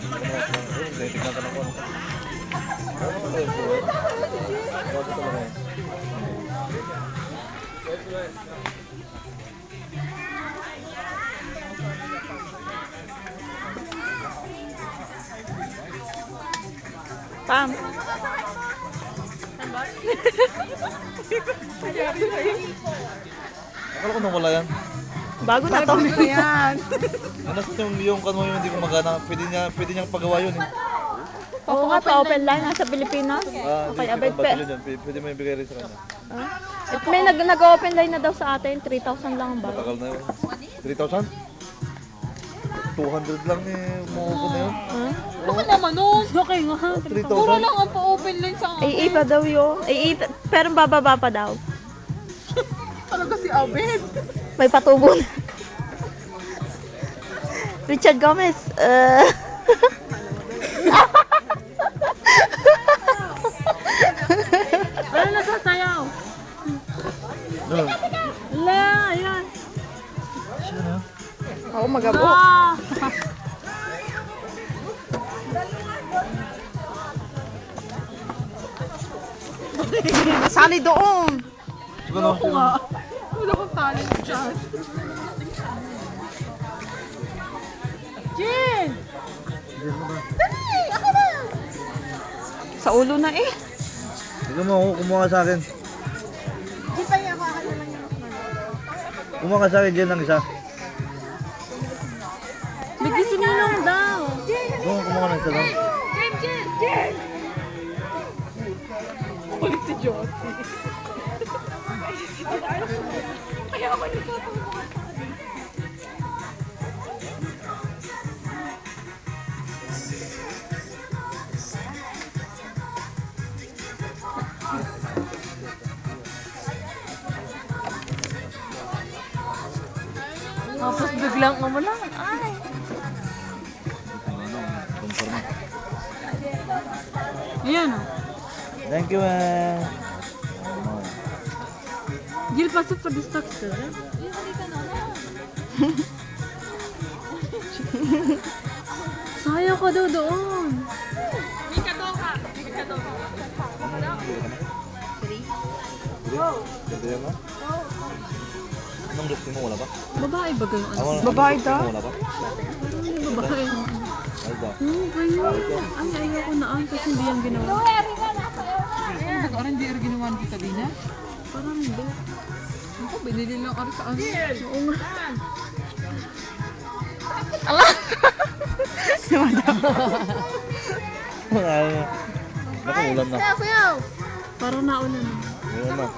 Tignan ka na ko. Pam. Akala ko nawala yan. Bago na to. Yan. Nasaan yung kano yung hindi ko magana? Pwede niyang pagawa yun eh. Oo nga, pa-open line. Nasa Pilipinas. Okay, abay pe. Pwede mo ibigay rin sa kanya. At may nag-open line na daw sa atin. 3,000 lang ang bayad. Matagal na yun. 3,000? 200 lang eh. Umuupo na yun. Baka naman nun. Okay nga. 3,000? Puro lang ang pa-open line sa akin. AA pa daw yun. AA, pero bababa pa daw. Talaga si Abed. May patubo na. Richard Gomez. Ano nasasayaw? Doon. La, ayan. Siya na. Oo, magabo. Ah. Sali doon. Siguro. Ako nga. Wala kong talent dyan. Jen! Dali! Ako na! Sa ulo na eh. Tignan mo ako, kumuha ka sa akin. Di pa niya ako akala lang yung Kumuha ka sa akin dyan ng isa. Bigyan sinulong daw. Doon, kumuha ng isa lang. Jen! Kulit si Josie. Kaya ako nito. Tapos biglang umulan. Ay! Ayan o. Thank you, man. Gil, pasok pa the stocks ka. Sayang ka daw doon. Ganda yan, ha? Anong gusto mo? Wala ba? Babae ba ganun? Babae daw. Wala ba? Babae. Wala ba? Ganyan. Ay, ayoko na kasi hindi yan ginawa. Parang hindi rin ginawa ni Tita Dina? Parang hindi. Ako, binili lang ako sa ano. Oo nga. Ala! Si Madam. Wala na. Naku, ulan na. Parang nauna na. Ulan na.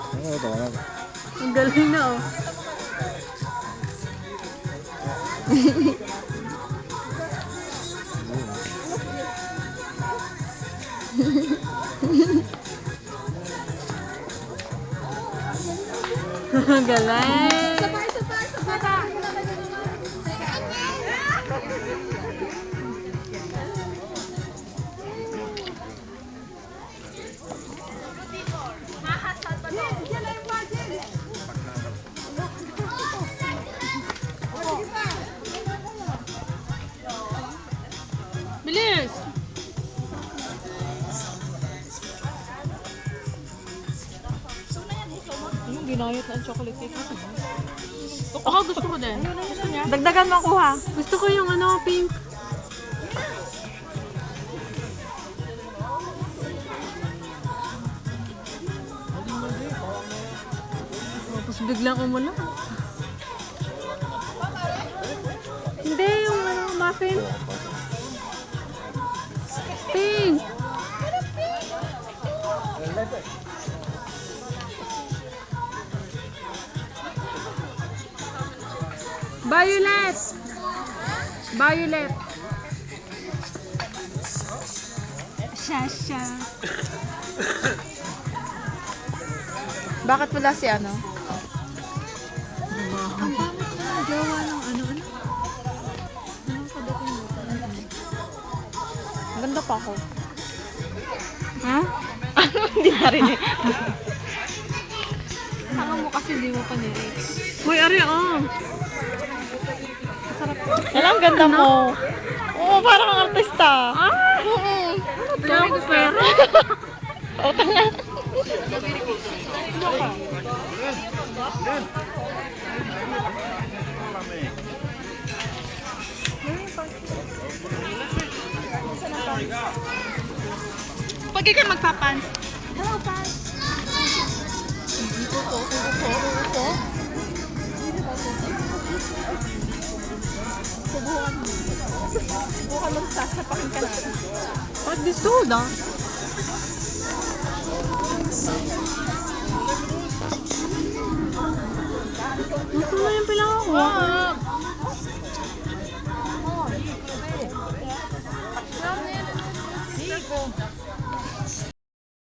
Ano ito? Ang galing na oh. Galing. Bilis! Yung ginayot na ang chocolate cake. Ako gusto ko din. Gusto niya? Dagdagan mo ang kuha. Gusto ko yung ano, pink. Tapos biglang umulan. Hindi, yung ano, muffin. Pink! Violet! Violet! Shasha. Bakit wala si ano? Ang pangit na gawa ng ano. Anong kadating mo? Ganda pa ako. Ha? Hindi na rin eh. Saka mo kasi di mo pa ni-reach. Uy, ari oh. Kailang ganda mo. Oo, parang ang artista. Kailangan ko pera. Utang na. Pag ikaw magpapans. Hello, pans. Upo. Subukan mo sasapakin ka natin. Pag disoda. Ito na yung pinakakuha ko.